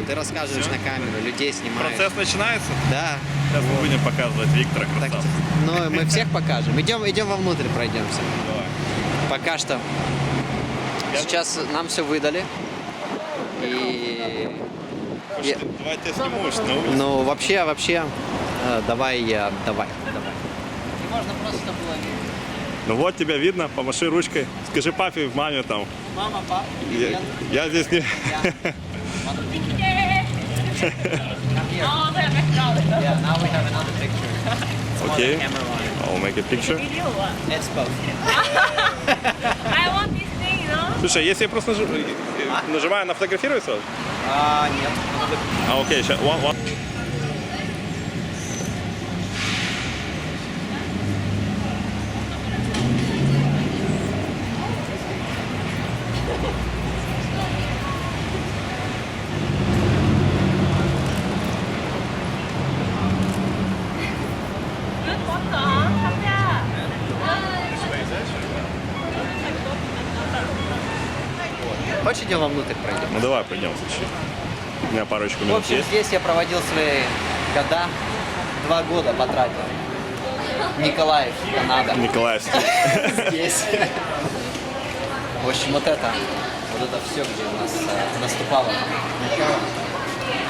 ты рассказываешь на камеру, людей снимаешь. Процесс начинается? Да. Сейчас мы будем показывать Виктора, красавца. Ну, мы всех покажем. Идем вовнутрь, пройдемся. Давай. Пока что. Сейчас нам все выдали. И... Давай я тебя сниму, что на улице. Ну, вообще, давай. И можно просто было... Ну вот тебя видно, помаши ручкой. Скажи папе, маме там. Мама, папа, я здесь не... Окей. I'll make a picture. It's both. I want this thing, you know? Слушай, если я просто нажимаю на фотографировать сразу? Нет. Окей, сейчас. Хочешь, идем вовнутрь пройдем? Ну давай, пойдем. У меня парочку В минут общем, есть. здесь я проводил свои года. 2 года потратил. Николаев, Канада. Николаев. Здесь. В общем, вот это все, где у нас наступало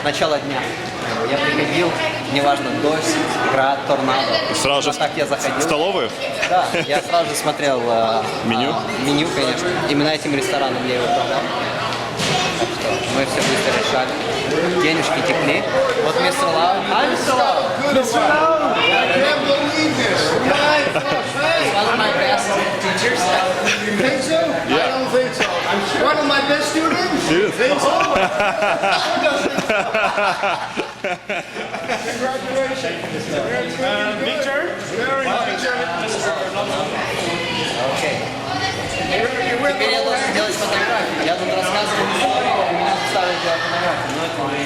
начало дня. Я приходил, неважно, дождь, град, торнадо. Сразу же так я заходил. В столовую? Да, я сразу же смотрел меню? Меню, конечно. Именно этим рестораном я его управлял. Так что мы все быстро решали. Денежки текли. Вот мистер Лау. Hi, Mr. Lau. Mr. Lau. I can't believe this. One of my best teachers. You think so? Yeah. I don't think so. I'm sure. One of my best students? Students? Think so? Congratulations. Victor? Very much. Окей. Теперь я должен сделать фотографию. Я тут рассказываю историю, и меня заставили делать фотографию. Но это не...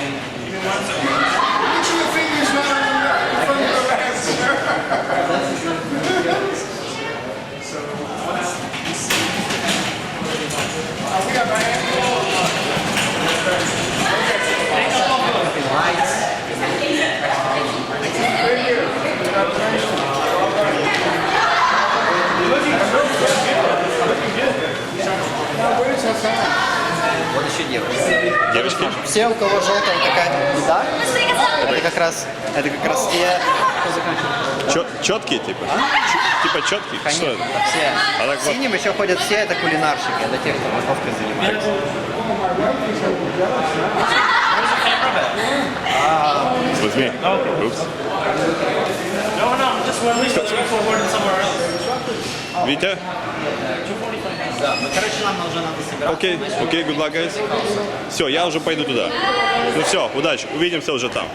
Get your fingers not in front of the lens. We got my hand. Lights. Thank you. Вот еще девушки. Девочки? Все, у кого желтая такая еда, это как раз те, кто заканчивает. Четкие, типа? Типа четкие? Конечно, Что это? это все. А так вот- Синим еще ходят все, это кулинарщики, это те, кто готовкой занимается. Возьми. Упс. Витя? Да, ну короче, нам уже надо собираться. Окей, good luck, guys. Все, я уже пойду туда. Ну все, удачи, увидимся уже там.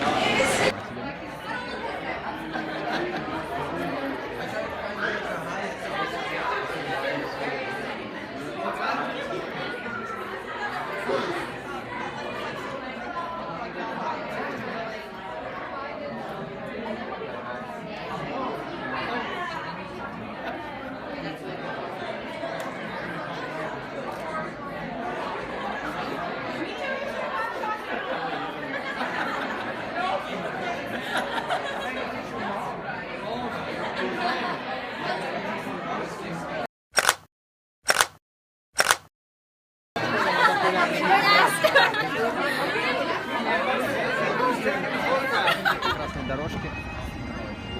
Красные дорожки.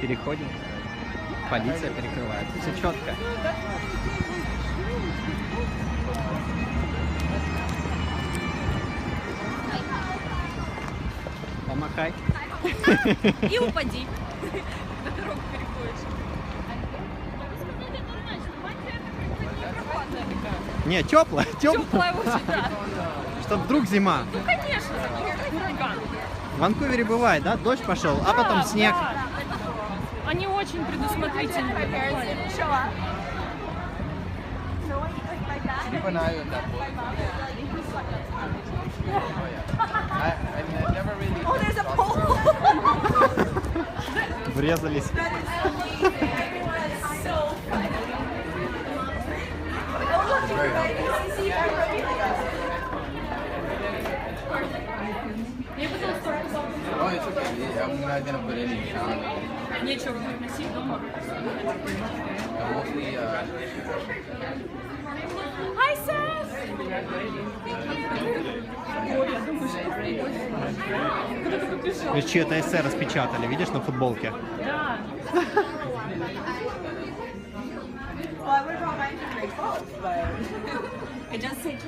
Переходим. Полиция перекрывает. Все четко. Помахай. И упади. На дорогу переходишь. Не, теплая, Теплая очень, да. Чтоб вдруг зима. Ну, конечно, ураган. В Ванкувере бывает, да? Дождь пошел, а потом Да, снег. да. Они очень предусмотрительны. Keep an eye on that boat. I've never really. Oh, there's a pole. Врезались. I'm not gonna put any on. Нечего будет носить дома. Mostly, Hi, Seth! Чье-то эссе распечатали, видишь, на футболке? Да. Well, I would have brought mine to make books, but it does say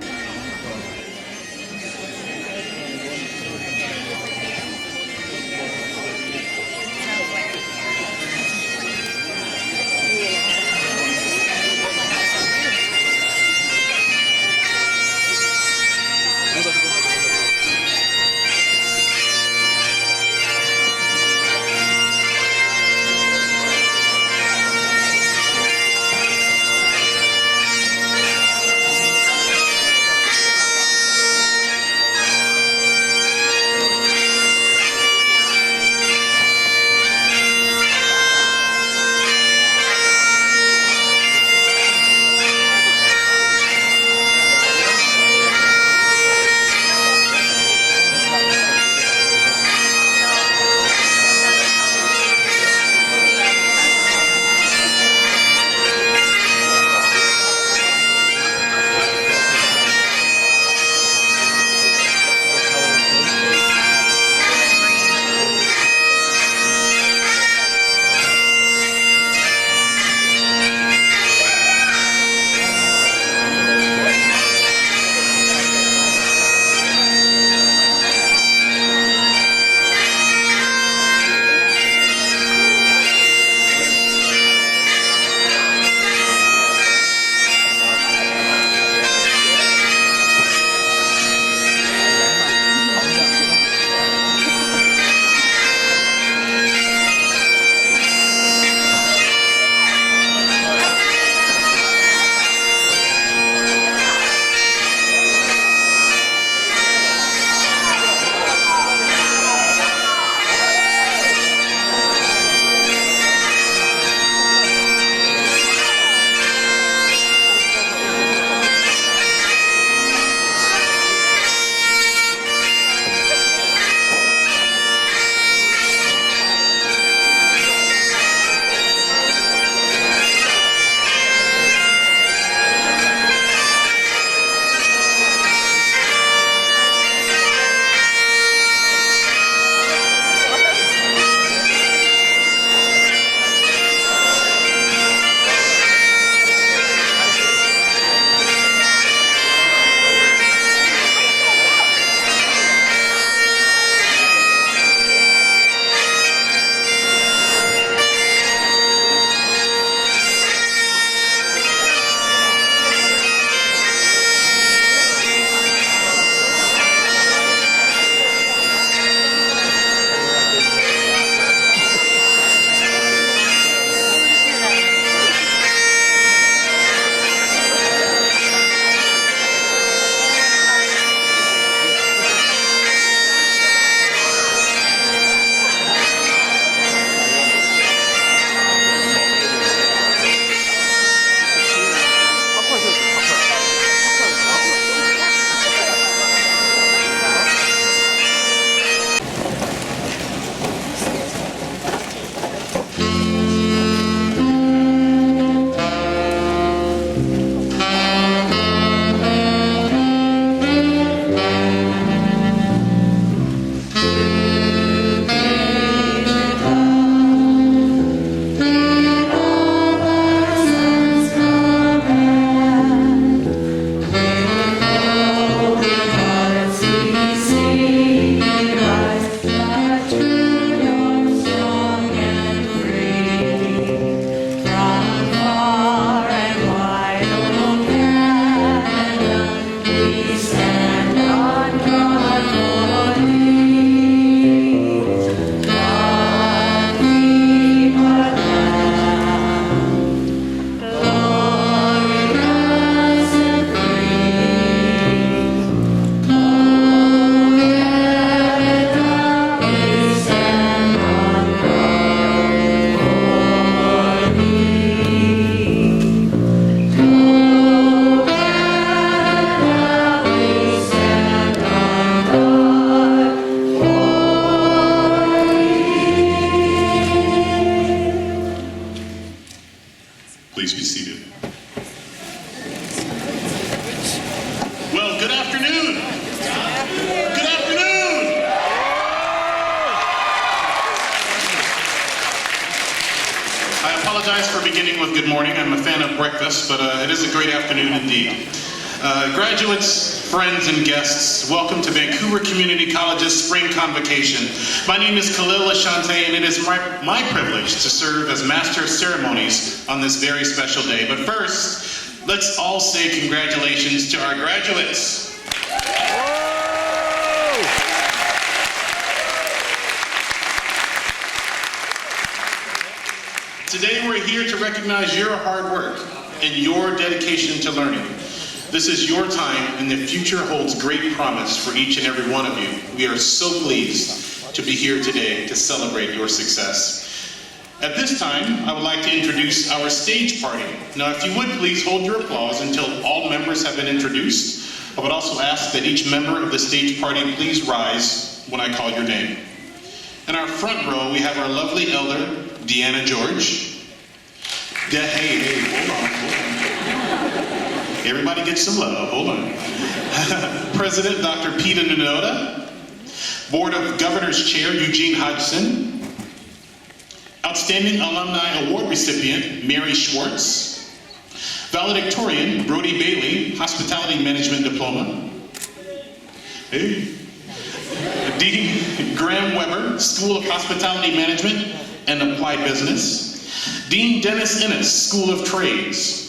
beginning with good morning. I'm a fan of breakfast, but it is a great afternoon indeed. Graduates, friends, and guests, welcome to Vancouver Community College's Spring Convocation. My name is Khalil Ashante, and it is my privilege to serve as Master of Ceremonies on this very special day. But first, let's all say congratulations to our graduates. Today we're here to recognize your hard work and your dedication to learning. This is your time, and the future holds great promise for each and every one of you. We are so pleased to be here today to celebrate your success. At this time, I would like to introduce our stage party. Now, if you would please hold your applause until all members have been introduced. I would also ask that each member of the stage party please rise when I call your name. In our front row, we have our lovely elder, Deanna George. Hey, hold on. Everybody get some love, hold on. President Dr. Peter Ninoda. Board of Governors Chair Eugene Hodgson. Outstanding Alumni Award recipient Mary Schwartz. Valedictorian Brody Bailey, Hospitality Management Diploma. Hey. Dean Graham Weber, School of Hospitality Management and Applied Business. Dean Dennis Ennis, School of Trades.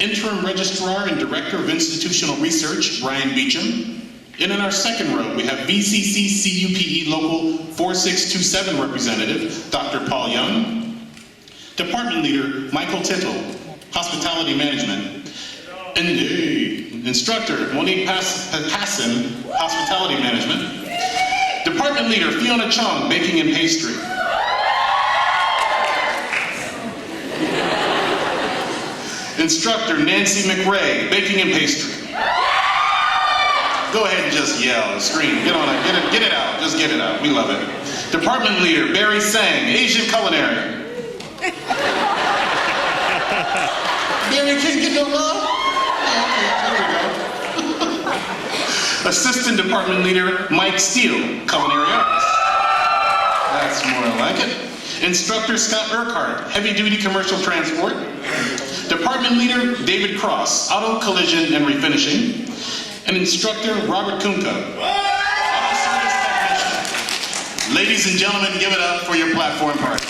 Interim Registrar and Director of Institutional Research, Brian Beecham. And in our second row, we have VCC CUPE Local 4627 Representative, Dr. Paul Young. Department Leader, Michael Tittle, Hospitality Management. And Instructor, Monique Hassan, Hospitality Management. Department Leader, Fiona Chong, Baking and Pastry. Instructor, Nancy McRae, Baking and Pastry. Go ahead and just yell, scream, get on it, get it out, just get it out, we love it. Department Leader, Barry Sang, Asian Culinary. Barry can't get no love? Assistant Department Leader, Mike Steele, Culinary Arts. That's more like it. Instructor, Scott Urquhart, Heavy Duty Commercial Transport. Department Leader, David Cross, Auto Collision and Refinishing. And Instructor, Robert Kunka, Auto Service Technician. Ladies and gentlemen, give it up for your platform party.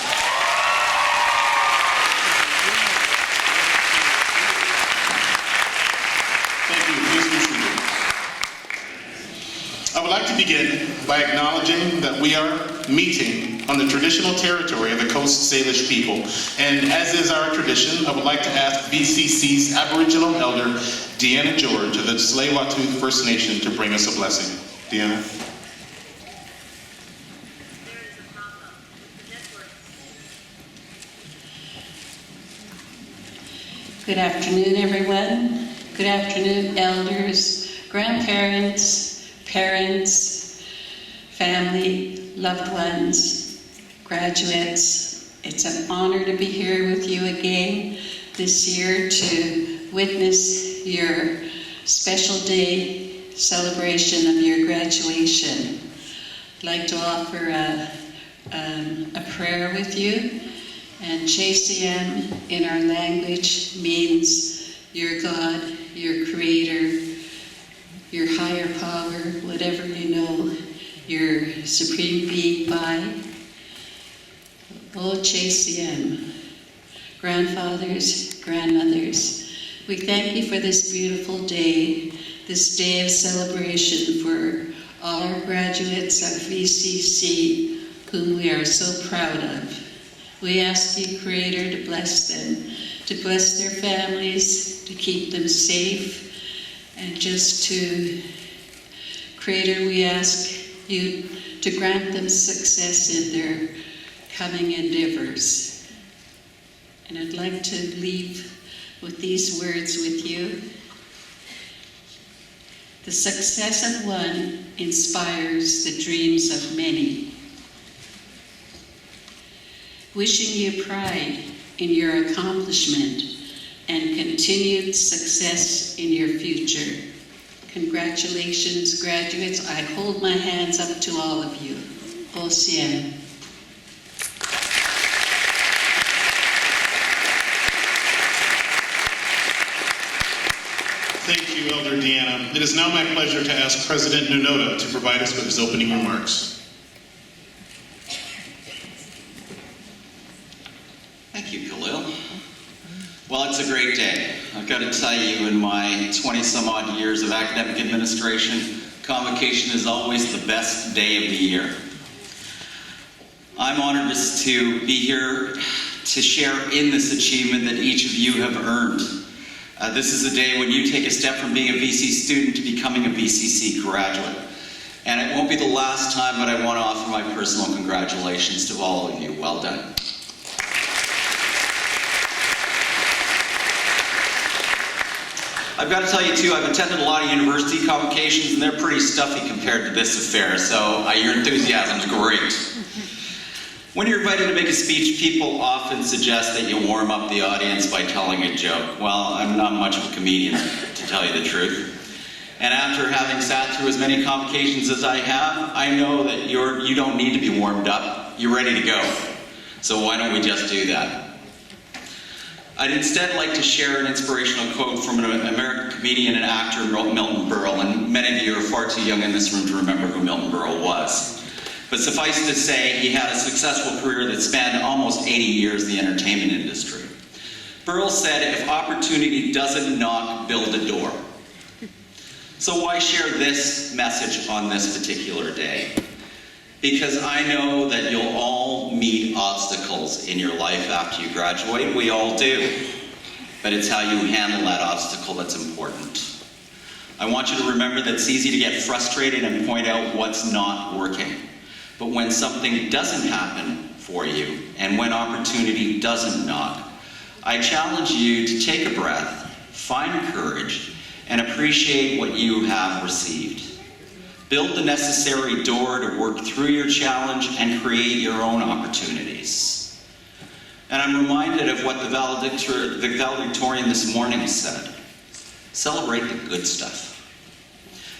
I would like to begin by acknowledging that we are meeting on the traditional territory of the Coast Salish people. And as is our tradition, I would like to ask VCC's Aboriginal Elder, Deanna George of the Tsleil-Waututh First Nation to bring us a blessing. Deanna. Good afternoon, everyone. Good afternoon, elders, grandparents, parents, family, loved ones, graduates. It's an honor to be here with you again this year to witness your special day celebration of your graduation. I'd like to offer a prayer with you. And JCM in our language means your God, your creator, your higher power, whatever you know, your supreme being by. Oh, JCM, grandfathers, grandmothers, we thank you for this beautiful day, this day of celebration for all our graduates of VCC, whom we are so proud of. We ask you, Creator, to bless them, to bless their families, to keep them safe, and just to, Creator, we ask you to grant them success in their coming endeavors. And I'd like to leave with these words with you. The success of one inspires the dreams of many. Wishing you pride in your accomplishment and continued success in your future. Congratulations, graduates. I hold my hands up to all of you. OCM. Thank you, Elder Deanna. It is now my pleasure to ask President Nunoda to provide us with his opening remarks. Thank you, Khalil. Well, it's a great day. I've got to tell you, in my 20-some odd years of academic administration, Convocation is always the best day of the year. I'm honored to be here to share in this achievement that each of you have earned. This is a day when you take a step from being a VC student to becoming a VCC graduate. And it won't be the last time, but I want to offer my personal congratulations to all of you. Well done. I've got to tell you too, I've attended a lot of university convocations and they're pretty stuffy compared to this affair, so your enthusiasm's great. When you're invited to make a speech, people often suggest that you warm up the audience by telling a joke. Well, I'm not much of a comedian, to tell you the truth. And after having sat through as many convocations as I have, I know that you don't need to be warmed up. You're ready to go. So why don't we just do that? I'd instead like to share an inspirational quote from an American comedian and actor, Milton Berle, and many of you are far too young in this room to remember who Milton Berle was. But suffice to say, he had a successful career that spanned almost 80 years in the entertainment industry. Berle said, "If opportunity doesn't knock, build a door." So why share this message on this particular day? Because I know that you'll all meet obstacles in your life after you graduate. We all do. But it's how you handle that obstacle that's important. I want you to remember that it's easy to get frustrated and point out what's not working. But when something doesn't happen for you, and when opportunity doesn't knock, I challenge you to take a breath, find courage, and appreciate what you have received. Build the necessary door to work through your challenge and create your own opportunities. And I'm reminded of what the valedictorian this morning said. Celebrate the good stuff.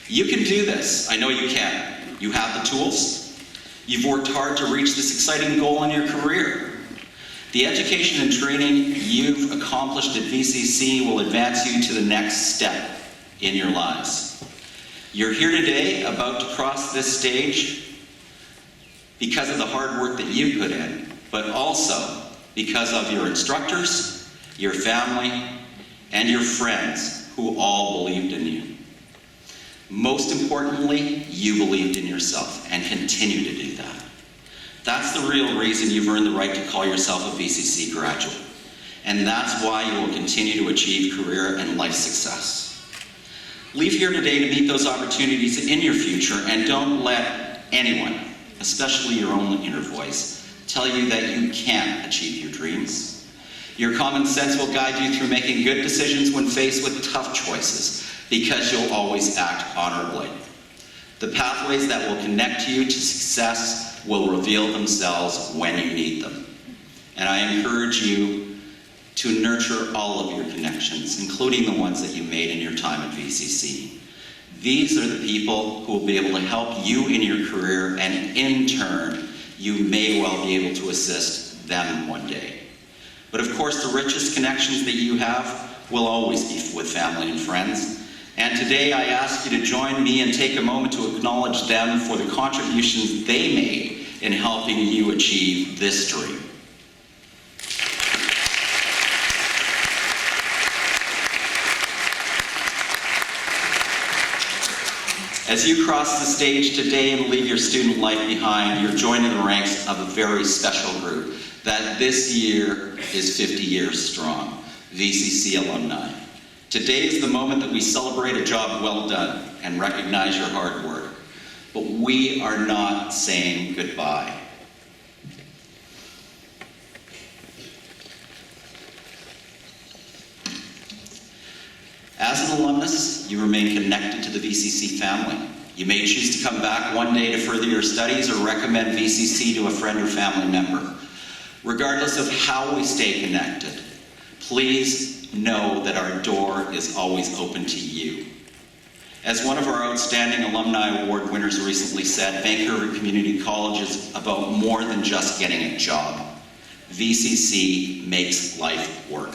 You can do this. I know you can. You have the tools. You've worked hard to reach this exciting goal in your career. The education and training you've accomplished at VCC will advance you to the next step in your lives. You're here today, about to cross this stage, because of the hard work that you put in, but also because of your instructors, your family, and your friends who all believed in you. Most importantly, you believed in yourself and continue to do that. That's the real reason you've earned the right to call yourself a VCC graduate. And that's why you will continue to achieve career and life success. Leave here today to meet those opportunities in your future, and don't let anyone, especially your own inner voice, tell you that you can't achieve your dreams. Your common sense will guide you through making good decisions when faced with tough choices, because you'll always act honorably. The pathways that will connect you to success will reveal themselves when you need them. And I encourage you to nurture all of your connections, including the ones that you made in your time at VCC. These are the people who will be able to help you in your career, and in turn, you may well be able to assist them one day. But of course, the richest connections that you have will always be with family and friends. And today I ask you to join me and take a moment to acknowledge them for the contributions they made in helping you achieve this dream. As you cross the stage today and leave your student life behind, you're joining the ranks of a very special group that this year is 50 years strong, VCC alumni. Today is the moment that we celebrate a job well done and recognize your hard work. But we are not saying goodbye. As an alumnus, you remain connected to the VCC family. You may choose to come back one day to further your studies or recommend VCC to a friend or family member. Regardless of how we stay connected, please know that our door is always open to you. As one of our outstanding alumni award winners recently said, Vancouver Community College is about more than just getting a job. VCC makes life work.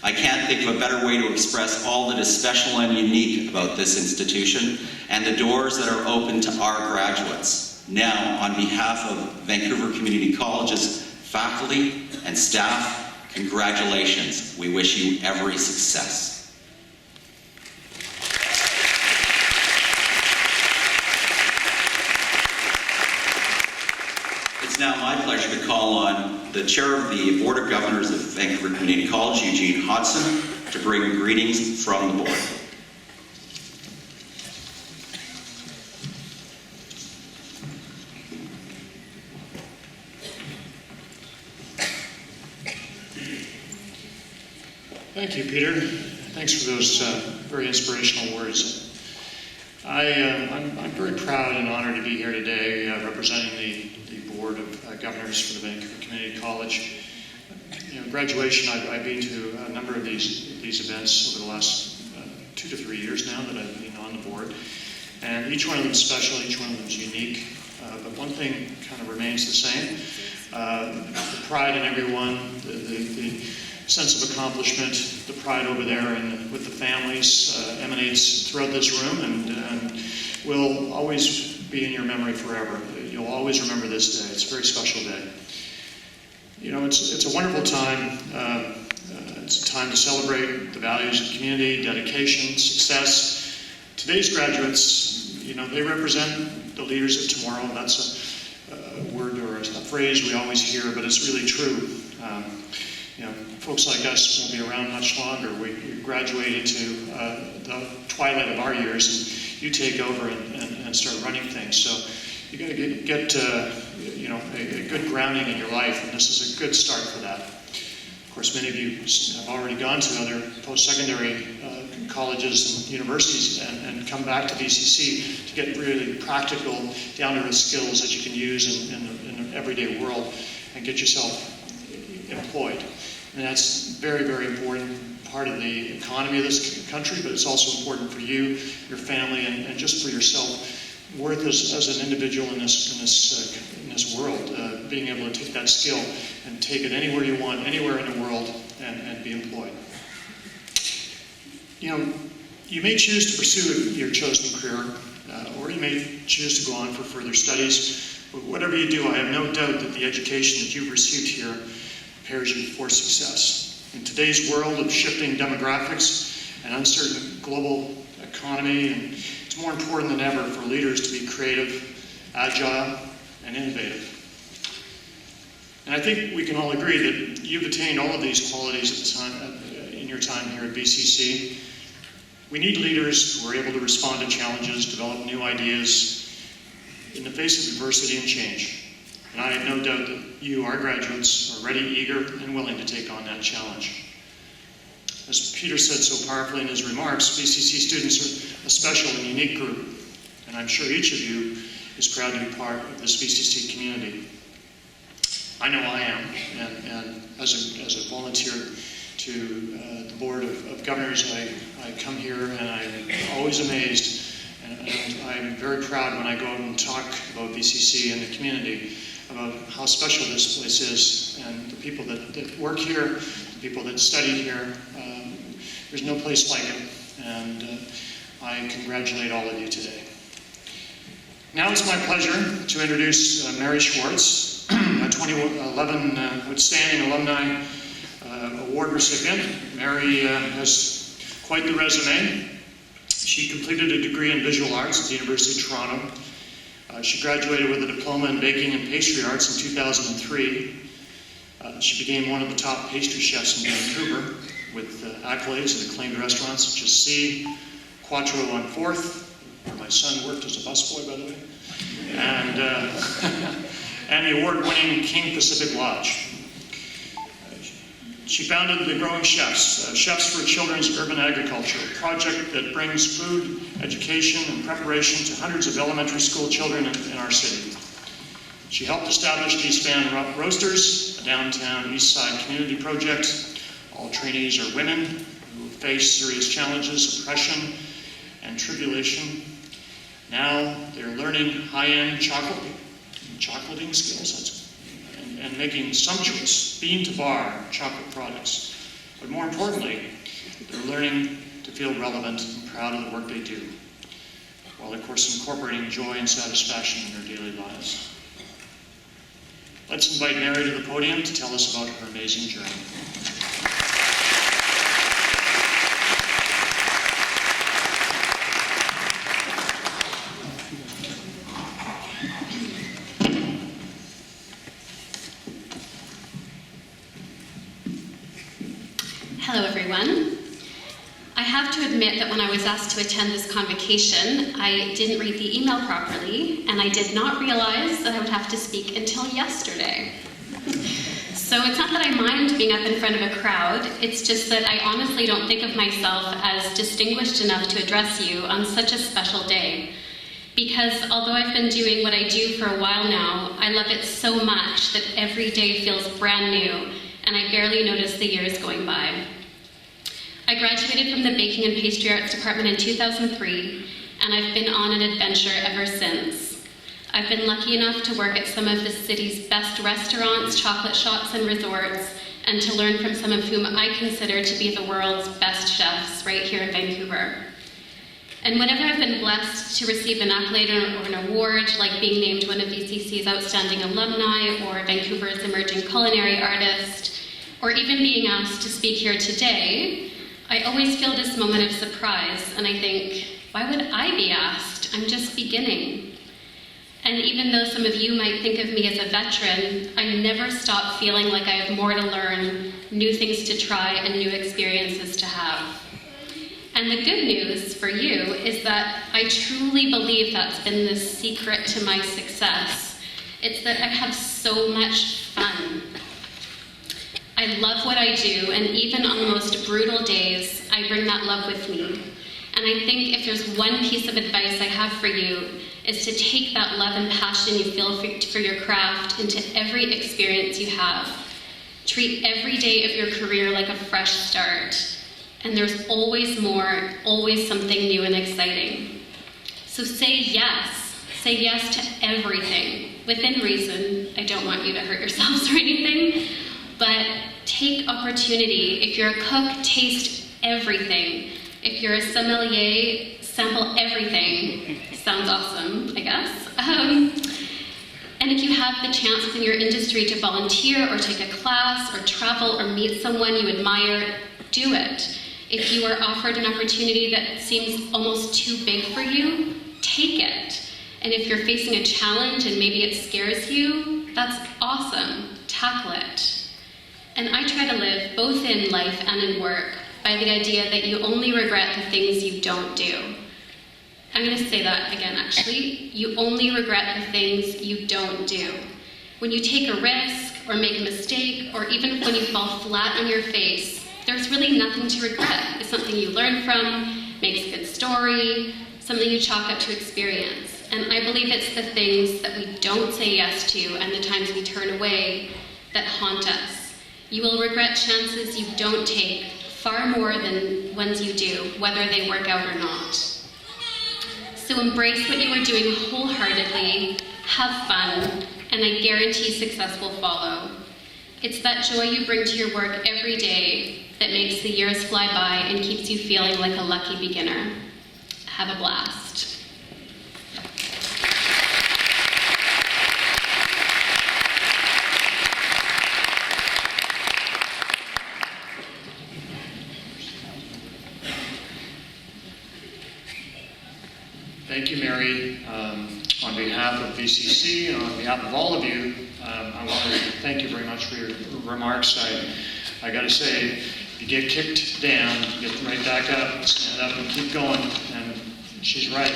I can't think of a better way to express all that is special and unique about this institution and the doors that are open to our graduates. Now, on behalf of Vancouver Community College's faculty and staff, congratulations. We wish you every success. It's now my pleasure to call on the Chair of the Board of Governors of Vancouver Community College, Eugene Hodson, to bring greetings from the board. Thank you, Peter. Thanks for those very inspirational words. I'm very proud and honored to be here today representing the Board of Governors for the Vancouver Community College. Graduation, I've been to a number of these events over the last 2 to 3 years now that I've been on the board. And each one of them is special, each one of them is unique. But one thing kind of remains the same. The pride in everyone, the sense of accomplishment, the pride over there and with the families emanates throughout this room and will always be in your memory forever. You'll always remember this day. It's a very special day. It's a wonderful time. It's a time to celebrate the values of community, dedication, success. Today's graduates, they represent the leaders of tomorrow. That's a word or a phrase we always hear, but it's really true. Folks like us won't be around much longer. We graduate into the twilight of our years, and you take over and start running things. So you got to get a good grounding in your life, and this is a good start for that. Of course, many of you have already gone to other post-secondary colleges and universities and come back to VCC to get really practical, down-to-earth skills that you can use in the everyday world and get yourself employed. And that's very, very important part of the economy of this country, but it's also important for you, your family, and just for yourself. Worth as an individual in this world, being able to take that skill and take it anywhere you want, anywhere in the world, and be employed. You may choose to pursue your chosen career, or you may choose to go on for further studies. But whatever you do, I have no doubt that the education that you've received here prepares you for success. In today's world of shifting demographics and uncertain global economy, and it's more important than ever for leaders to be creative, agile, and innovative. And I think we can all agree that you've attained all of these qualities in your time here at VCC. We need leaders who are able to respond to challenges, develop new ideas in the face of adversity and change. And I have no doubt that you, our graduates, are ready, eager, and willing to take on that challenge. As Peter said so powerfully in his remarks, VCC students are a special and unique group, and I'm sure each of you is proud to be part of this VCC community. I know I am, and as a volunteer to the Board of Governors, I come here and I'm always amazed, and I'm very proud when I go out and talk about VCC and the community, about how special this place is, and the people that work here, the people that study here. There's no place like it, and I congratulate all of you today. Now it's my pleasure to introduce Mary Schwartz, a 2011 Outstanding Alumni Award recipient. Mary has quite the resume. She completed a degree in visual arts at the University of Toronto. She graduated with a diploma in baking and pastry arts in 2003. She became one of the top pastry chefs in Vancouver with accolades at acclaimed restaurants such as C, Quattro on 4th, where my son worked as a busboy, by the way, and the award-winning King Pacific Lodge. She founded the Growing Chefs, Chefs for Children's Urban Agriculture, a project that brings food, education, and preparation to hundreds of elementary school children in our city. She helped establish East Van Roasters, a downtown East Side community project. All trainees are women who face serious challenges, oppression, and tribulation. Now they're learning high-end chocolating skills and making sumptuous bean-to-bar chocolate products. But more importantly, they're learning to feel relevant and proud of the work they do, while of course incorporating joy and satisfaction in their daily lives. Let's invite Mary to the podium to tell us about her amazing journey. Hello everyone. I have to admit that when I was asked to attend this convocation, I didn't read the email properly, and I did not realize that I would have to speak until yesterday. So it's not that I mind being up in front of a crowd, it's just that I honestly don't think of myself as distinguished enough to address you on such a special day. Because although I've been doing what I do for a while now, I love it so much that every day feels brand new, and I barely notice the years going by. I graduated from the Baking and Pastry Arts Department in 2003, and I've been on an adventure ever since. I've been lucky enough to work at some of the city's best restaurants, chocolate shops, and resorts, and to learn from some of whom I consider to be the world's best chefs right here in Vancouver. And whenever I've been blessed to receive an accolade or an award, like being named one of VCC's Outstanding Alumni or Vancouver's Emerging Culinary Artist, or even being asked to speak here today, I always feel this moment of surprise, and I think, why would I be asked? I'm just beginning. And even though some of you might think of me as a veteran, I never stop feeling like I have more to learn, new things to try, and new experiences to have. And the good news for you is that I truly believe that's been the secret to my success. It's that I have so much fun. I love what I do, and even on the most brutal days, I bring that love with me. And I think if there's one piece of advice I have for you, is to take that love and passion you feel for your craft into every experience you have. Treat every day of your career like a fresh start. And there's always more, always something new and exciting. So say yes. Say yes to everything. Within reason. I don't want you to hurt yourselves or anything. But take opportunity. If you're a cook, taste everything. If you're a sommelier, sample everything. Sounds awesome, I guess. And if you have the chance within your industry to volunteer or take a class or travel or meet someone you admire, do it. If you are offered an opportunity that seems almost too big for you, take it. And if you're facing a challenge and maybe it scares you, that's awesome. Tackle it. And I try to live, both in life and in work, by the idea that you only regret the things you don't do. I'm going to say that again, actually. You only regret the things you don't do. When you take a risk, or make a mistake, or even when you fall flat on your face, there's really nothing to regret. It's something you learn from, makes a good story, something you chalk up to experience. And I believe it's the things that we don't say yes to and the times we turn away that haunt us. You will regret chances you don't take far more than ones you do, whether they work out or not. So embrace what you are doing wholeheartedly, have fun, and I guarantee success will follow. It's that joy you bring to your work every day that makes the years fly by and keeps you feeling like a lucky beginner. Have a blast. Thank you, Mary. On behalf of VCC and on behalf of all of you, I want to thank you very much for your remarks. I got to say, if you get kicked down, get right back up, stand up, and keep going. And she's right.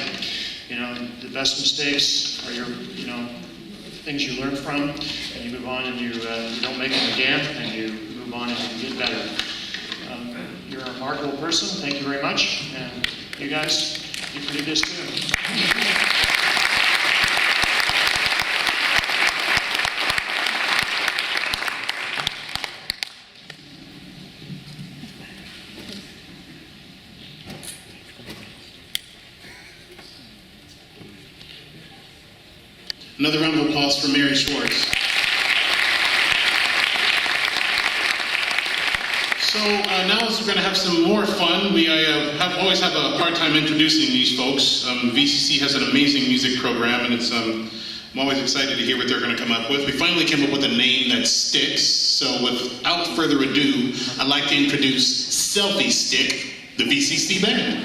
You know, the best mistakes are your, things you learn from, and you move on, and you don't make them again, and you move on and you get better. You're a remarkable person. Thank you very much, and you guys. You can do this too. Another round of applause for Mary Schwartz. So now we're going to have some more fun. We always have a hard time introducing these folks. VCC has an amazing music program, and I'm always excited to hear what they're going to come up with. We finally came up with a name that sticks. So without further ado, I'd like to introduce Selfie Stick, the VCC band.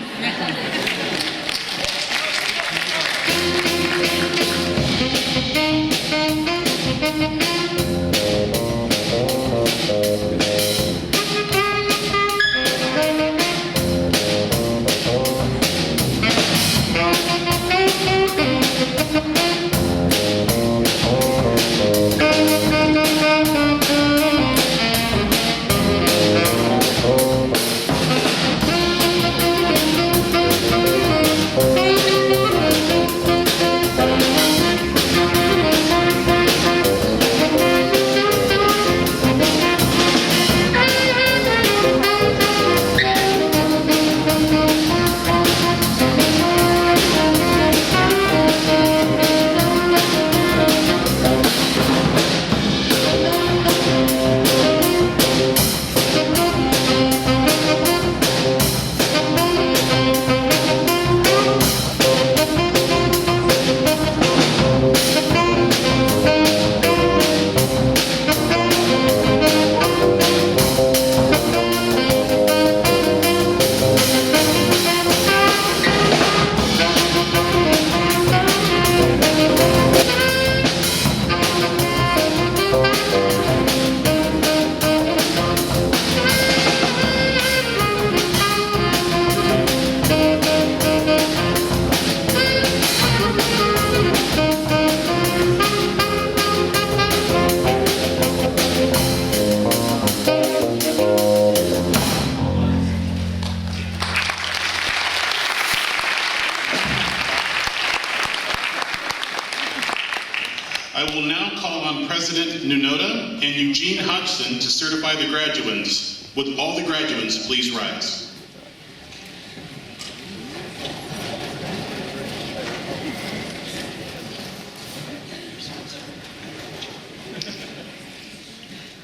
I will now call on President Nunoda and Eugene Hodgson to certify the graduates. Would all the graduates please rise?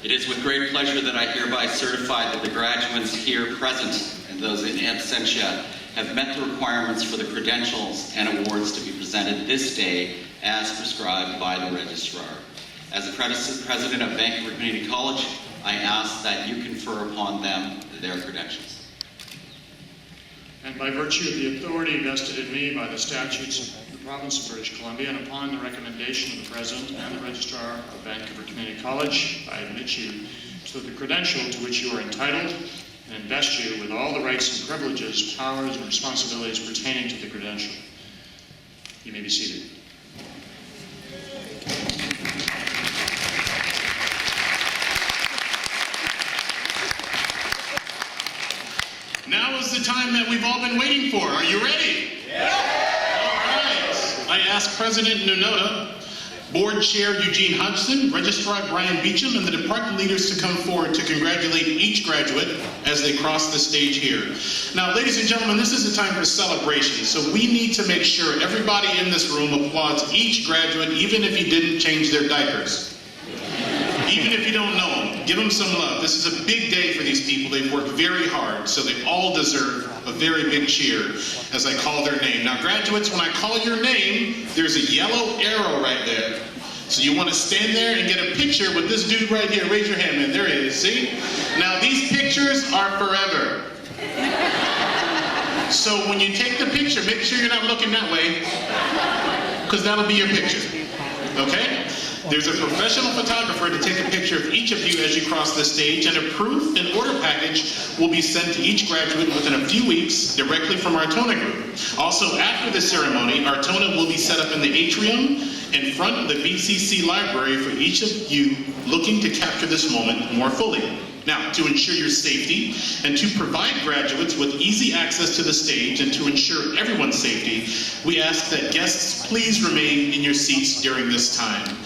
It is with great pleasure that I hereby certify that the graduates here present and those in absentia have met the requirements for the credentials and awards to be presented this day as prescribed by the registrar. As the president of Vancouver Community College, I ask that you confer upon them their credentials. And by virtue of the authority vested in me by the statutes of the province of British Columbia, and upon the recommendation of the president and the registrar of Vancouver Community College, I admit you to the credential to which you are entitled and invest you with all the rights and privileges, powers, and responsibilities pertaining to the credential. You may be seated. Now is the time that we've all been waiting for. Are you ready? Yeah. All right. I ask President Nunoda, Board Chair Eugene Hodgson, Registrar Brian Beecham, and the department leaders to come forward to congratulate each graduate as they cross the stage here. Now, ladies and gentlemen, this is a time for celebration, so we need to make sure everybody in this room applauds each graduate, even if you didn't change their diapers. Even if you don't know them, give them some love. This is a big day for these people. They've worked very hard, so they all deserve a very big cheer as I call their name. Now, graduates, when I call your name, there's a yellow arrow right there. So you want to stand there and get a picture with this dude right here. Raise your hand, man. There he is. See? Now, these pictures are forever. So when you take the picture, make sure you're not looking that way, because that'll be your picture. Okay? There's a professional photographer to take a picture of each of you as you cross the stage, and a proof and order package will be sent to each graduate within a few weeks directly from our TONA group. Also, after the ceremony, our TONA will be set up in the atrium in front of the VCC library for each of you looking to capture this moment more fully. Now, to ensure your safety and to provide graduates with easy access to the stage and to ensure everyone's safety, we ask that guests please remain in your seats during this time.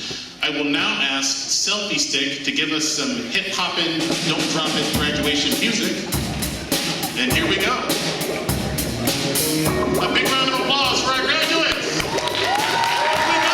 I will now ask Selfie Stick to give us some hip-hoppin', don't drop it graduation music. And here we go. A big round of applause for our graduates. Here we go.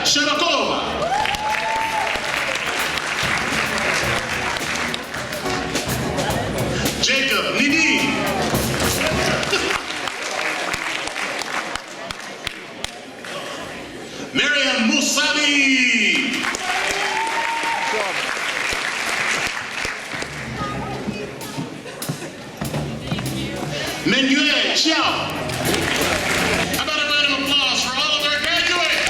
Sharapova. Jacob Nidin. Miriam Musavi. Menyue Chiao. How about a round of applause for all of our graduates?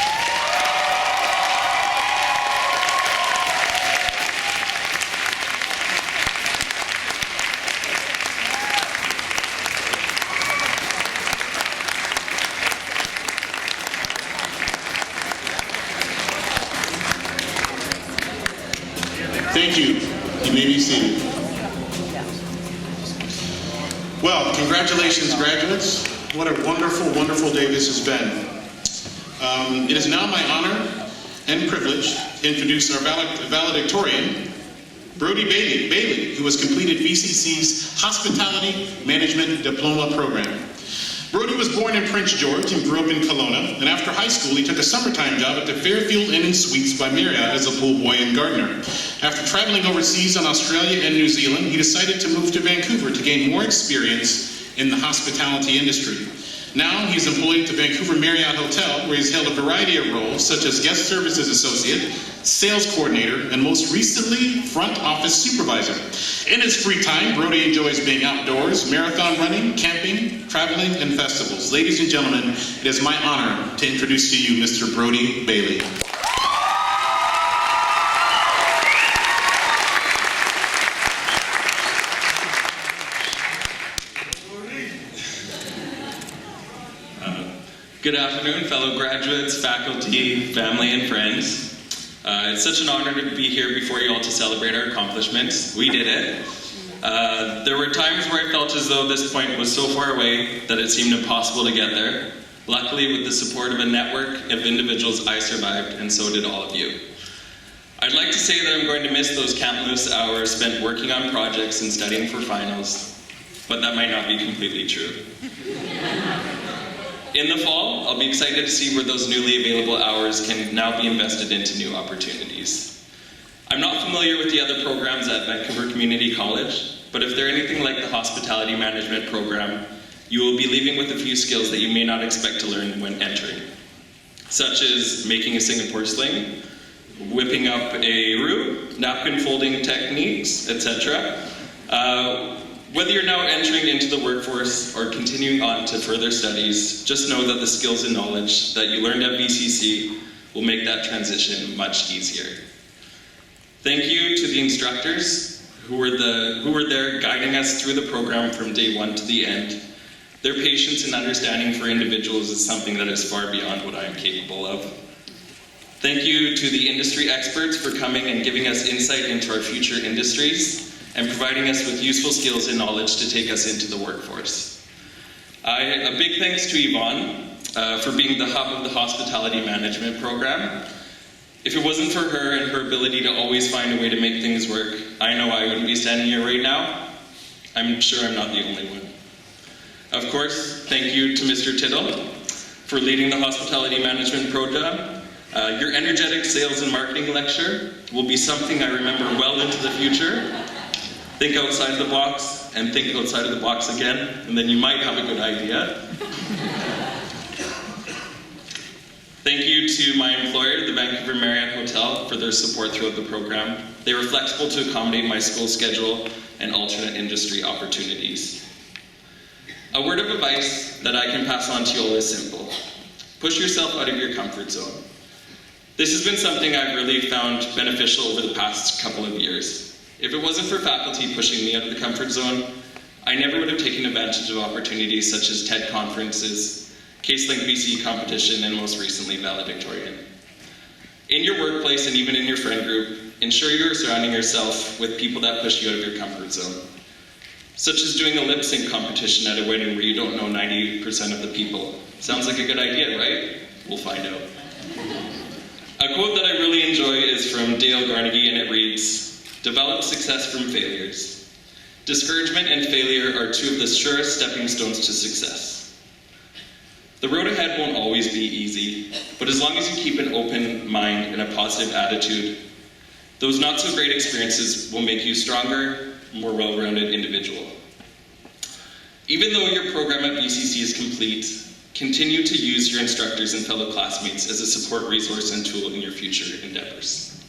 Thank you. You may be seated. Well, congratulations, graduates. What a wonderful, wonderful day this has been. It is now my honor and privilege to introduce our valedictorian, Brody Bailey, who has completed VCC's Hospitality Management Diploma program. Brody was born in Prince George and grew up in Kelowna, and after high school he took a summertime job at the Fairfield Inn and Suites by Marriott as a pool boy and gardener. After traveling overseas in Australia and New Zealand, he decided to move to Vancouver to gain more experience in the hospitality industry. Now he's employed at the Vancouver Marriott Hotel, where he's held a variety of roles such as guest services associate, sales coordinator, and most recently, front office supervisor. In his free time, Brody enjoys being outdoors, marathon running, camping, traveling, and festivals. Ladies and gentlemen, it is my honor to introduce to you Mr. Brody Bailey. Good afternoon, fellow graduates, faculty, family, and friends. It's such an honor to be here before you all to celebrate our accomplishments. We did it. There were times where I felt as though this point was so far away that it seemed impossible to get there. Luckily, with the support of a network of individuals, I survived, and so did all of you. I'd like to say that I'm going to miss those countless hours spent working on projects and studying for finals, but that might not be completely true. In the fall, I'll be excited to see where those newly available hours can now be invested into new opportunities. I'm not familiar with the other programs at Vancouver Community College, but if they're anything like the Hospitality Management program, you will be leaving with a few skills that you may not expect to learn when entering, such as making a Singapore sling, whipping up a roux, napkin folding techniques, etc. Whether you're now entering into the workforce or continuing on to further studies, just know that the skills and knowledge that you learned at VCC will make that transition much easier. Thank you to the instructors who were there guiding us through the program from day one to the end. Their patience and understanding for individuals is something that is far beyond what I am capable of. Thank you to the industry experts for coming and giving us insight into our future industries and providing us with useful skills and knowledge to take us into the workforce. A big thanks to Yvonne for being the hub of the Hospitality Management program. If it wasn't for her and her ability to always find a way to make things work, I know I wouldn't be standing here right now. I'm sure I'm not the only one. Of course, thank you to Mr. Tittle for leading the Hospitality Management program. Your energetic sales and marketing lecture will be something I remember well into the future. Think outside the box, and think outside of the box again, and then you might have a good idea. Thank you to my employer, the Vancouver Marriott Hotel, for their support throughout the program. They were flexible to accommodate my school schedule and alternate industry opportunities. A word of advice that I can pass on to you all is simple. Push yourself out of your comfort zone. This has been something I've really found beneficial over the past couple of years. If it wasn't for faculty pushing me out of the comfort zone, I never would have taken advantage of opportunities such as TED conferences, CaseLink BC competition, and most recently valedictorian. In your workplace and even in your friend group, ensure you're surrounding yourself with people that push you out of your comfort zone, such as doing a lip sync competition at a wedding where you don't know 90% of the people. Sounds like a good idea, right? We'll find out. A quote that I really enjoy is from Dale Carnegie, and it reads, "Develop success from failures. Discouragement and failure are two of the surest stepping stones to success. The road ahead won't always be easy, But as long as you keep an open mind and a positive attitude, those not so great experiences will make you stronger, more well-rounded individual. Even though your program at VCC is complete, continue to use your instructors and fellow classmates as a support resource and tool in your future endeavors.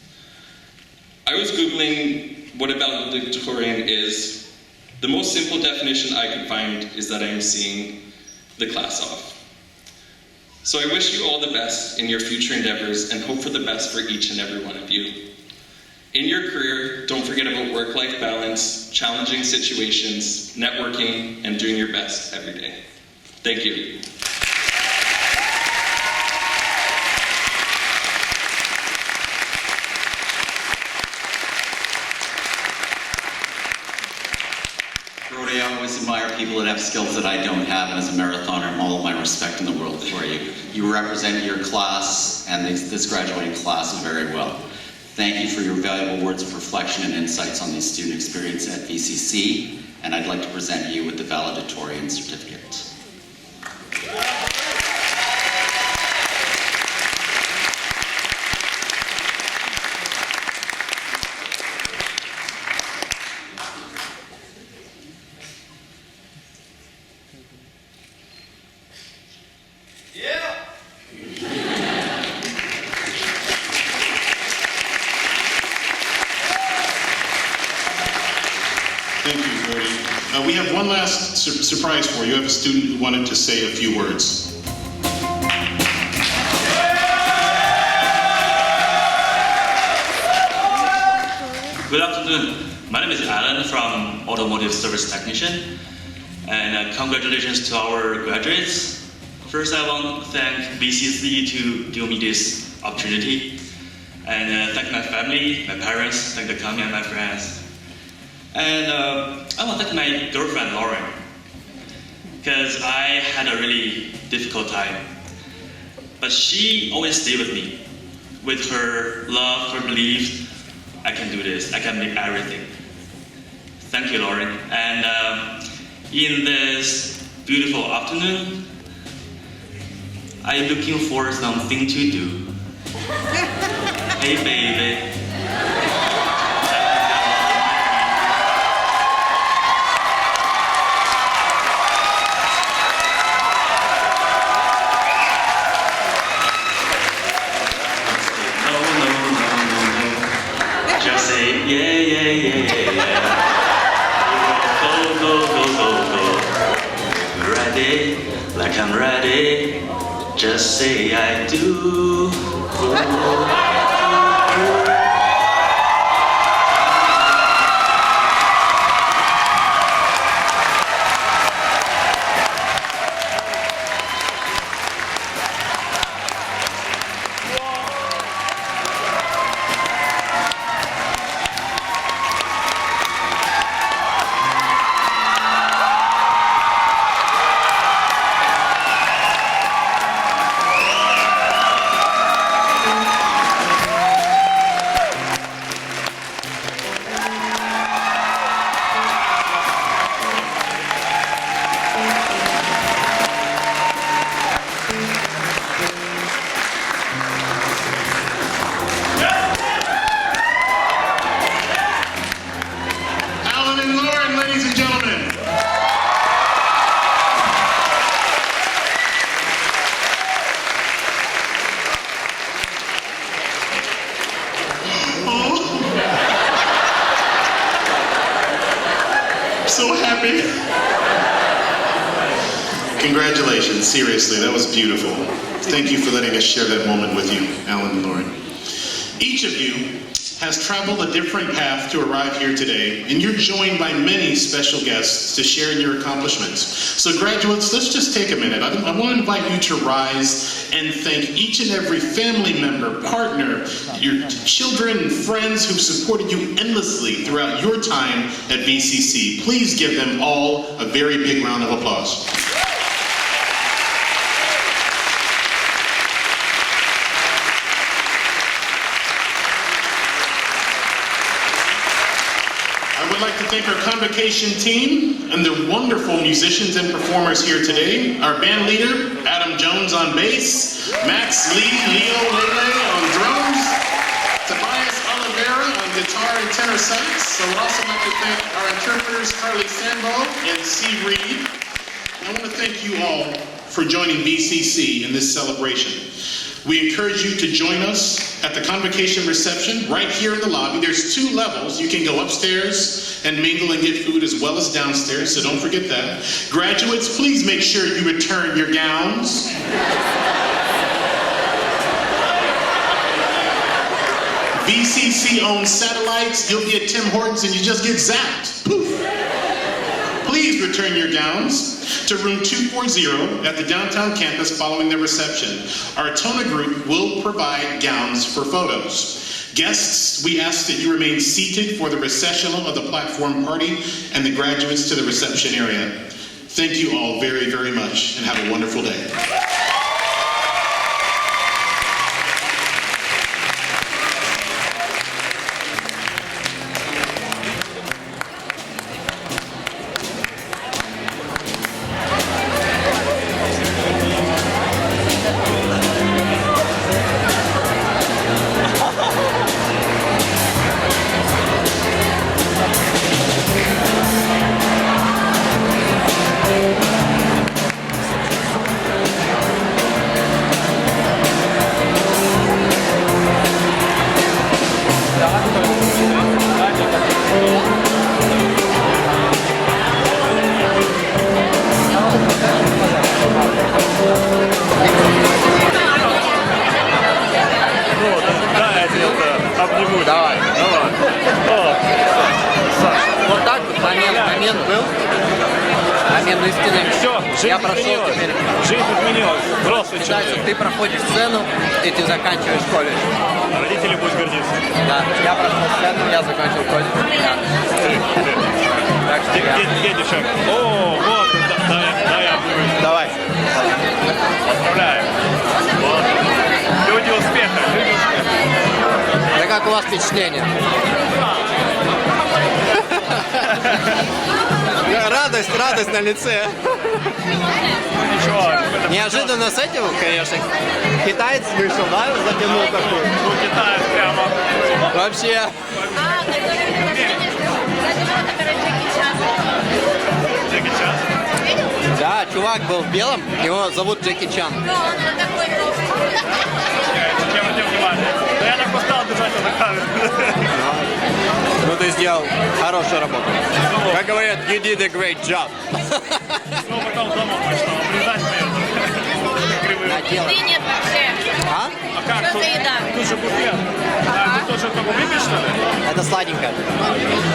I was Googling what a valedictorian is. The most simple definition I could find is that I am seeing the class off. So I wish you all the best in your future endeavors and hope for the best for each and every one of you. In your career, don't forget about work-life balance, challenging situations, networking, and doing your best every day. Thank you. Brody, I always admire people that have skills that I don't have, and as a marathoner, all of my respect in the world for you. You represent your class and this graduating class very well. Thank you for your valuable words of reflection and insights on the student experience at VCC, and I'd like to present you with the valedictorian certificate. Thank you, Brody. We have one last surprise for you. I have a student who wanted to say a few words. Good afternoon. My name is Alan from Automotive Service Technician, and congratulations to our graduates. First, I want to thank VCC to give me this opportunity, and thank my family, my parents, thank the company and my friends. And I want to thank my girlfriend, Lauren, because I had a really difficult time. But she always stayed with me. With her love, her belief, I can do this, I can make everything. Thank you, Lauren. And in this beautiful afternoon, I'm looking for something to do. Hey, baby. Just say yeah, yeah, yeah, yeah, yeah. Go, go, go, go, go. Ready, like I'm ready. Just say I do. So happy. Congratulations, seriously, that was beautiful. Thank you for letting us share that moment with you, Alan and Lauren. Each of you has traveled a different path to arrive here today, and you're joined by many special guests to share in your accomplishments. So graduates, let's just take a minute. I want to invite you to rise and thank each and every family member, partner, your children and friends who've supported you endlessly throughout your time at VCC. Please give them all a very big round of applause. I would like to thank our Convocation team and the wonderful musicians and performers here today. Our band leader, Adam Jones on bass, Max Lee, Leo Lele on drums, Tobias Oliveira on guitar and tenor sax. So we'd also like to thank our interpreters, Carly Sanbo and C. Reed. I want to thank you all for joining VCC in this celebration. We encourage you to join us at the Convocation reception right here in the lobby. There's 2 levels. You can go upstairs and mingle and get food as well as downstairs, so don't forget that. Graduates, please make sure you return your gowns. VCC owns satellites. You'll be at Tim Hortons and you just get zapped. Poof. Please return your gowns to room 240 at the downtown campus following the reception. Our TONA group will provide gowns for photos. Guests, we ask that you remain seated for the recessional of the platform party and the graduates to the reception area. Thank you all very, very much and have a wonderful day. Давай. Вот так вот момент был. Момент истины. Все, я прошел теперь. Жизнь изменилась. Взрослый человек. Ты проходишь сцену, и ты заканчиваешь колледж. Родители будут гордиться. Да, я прошел сцену, я закончил колледж. Да. Так что где девчонка? О, вот, да, я буду. Давай. Поздравляю. Вот. Люди успеха, люди успеха. Да как у вас впечатление? Радость на лице. Ничего. Неожиданно с этим, конечно. Китаец вышел, да? Затянул такой. Ну, китаец прямо. Вообще. Джеки Чан? Да, чувак был в белом, его зовут Джеки Чан. Я обратил внимание. Да я так устал держать эту камеру. Ну ты сделал хорошую работу. Как говорят, you did a great job. Ну потом дома что обрезать Еды нет вообще. А? А как? Что за еда? Тут же буфет. А ты тоже только выпьешь, что ли? Это сладенькое.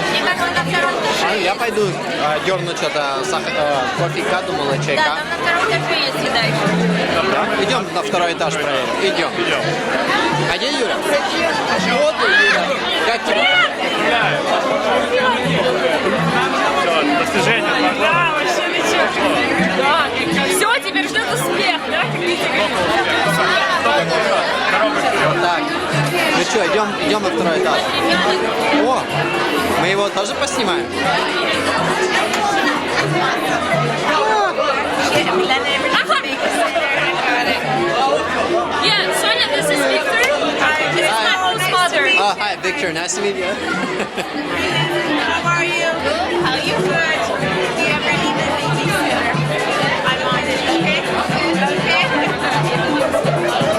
Мне кажется, на втором этаже Я пойду дерну что-то кофейка, думала, чайка. Да, там на втором этаже есть еда еще. Да? Идем на второй этаж проверим. Идем. А где Юра? Вот Юра. Как тебе? Все, достижение. Да, вообще ничего. Да. Все, теперь ждет успех, да? Так, ну что, идем на второй этаж. О, мы его тоже поснимаем? Yeah, Sonia, this is Victor. This is my host mother. Oh, hi, Victor. Nice to meet you. How are you? How you good? Do you ever need a babysitter? I'm on it, okay? Okay?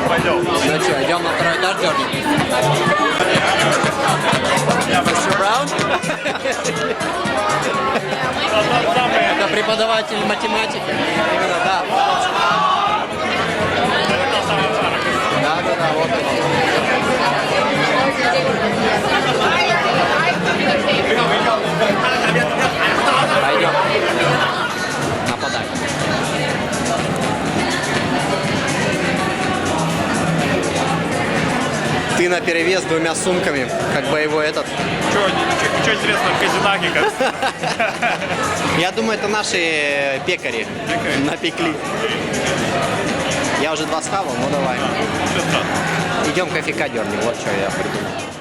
Пойдем. Ну что, идем на второй этаж, дернем? Mr. Brown? Это преподаватель математики. Именно, да. Да, вот он. Пойдем. Нападай. Ты наперевес двумя сумками, как боевой этот. Ничего интересного в Казинаке, кажется. Я думаю, это наши пекари напекли. Я уже 2 схавал, ну давай. Идем кофейка дернем, вот что я придумал.